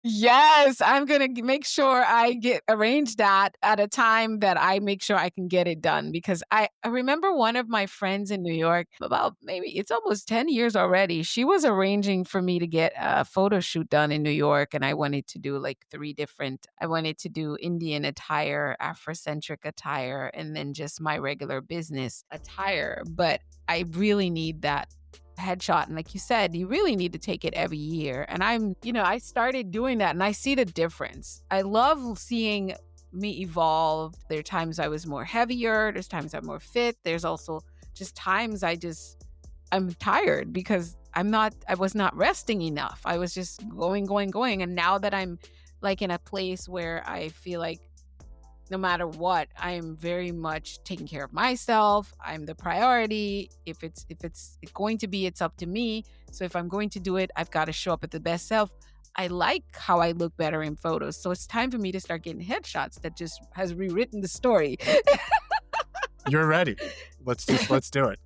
Yes, I'm gonna make sure I get arrange that at a time that I make sure I can get it done because I remember one of my friends in New York about maybe it's almost 10 years already. She was arranging for me to get a photo shoot done in New York and I wanted to do like I wanted to do Indian attire, Afrocentric attire, and then just my regular business attire. But I really need that headshot. And like you said, you really need to take it every year. And I started doing that and I see the difference. I love seeing me evolve. There are times I was more heavier, there's times I'm more fit. There's also just times I'm tired because I was not resting enough. I was just going. And now that I'm like in a place where I feel like no matter what, I'm very much taking care of myself. I'm the priority. If it's going to be, it's up to me. So if I'm going to do it, I've got to show up at the best self. I like how I look better in photos. So it's time for me to start getting headshots that just has rewritten the story. You're ready. Let's do it.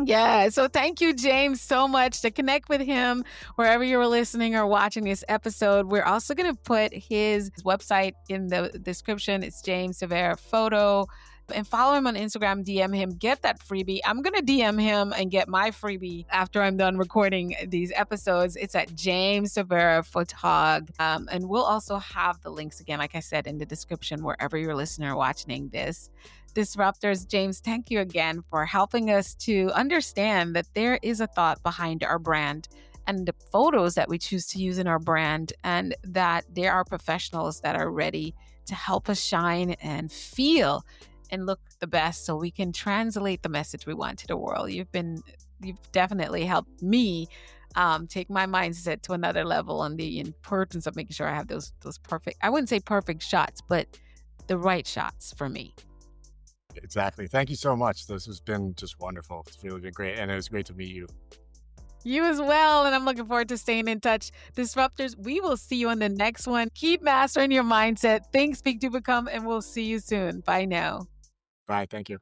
Yeah. So thank you, James, so much. To connect with him wherever you're listening or watching this episode, we're also going to put his website in the description. It's James Severa Photo. And follow him on Instagram, DM him, get that freebie. I'm going to DM him and get my freebie after I'm done recording these episodes. It's at James Severa Photog. And we'll also have the links again, like I said, in the description wherever you're listening or watching this. Disruptors, James, thank you again for helping us to understand that there is a thought behind our brand and the photos that we choose to use in our brand, and that there are professionals that are ready to help us shine and feel and look the best so we can translate the message we want to the world. You've definitely helped me take my mindset to another level on the importance of making sure I have those perfect, I wouldn't say perfect shots, but the right shots for me. Exactly. Thank you so much. This has been just wonderful. It's really been great. And it was great to meet you. You as well. And I'm looking forward to staying in touch. Disruptors, we will see you on the next one. Keep mastering your mindset. Think, speak, do become, and we'll see you soon. Bye now. Bye. Thank you.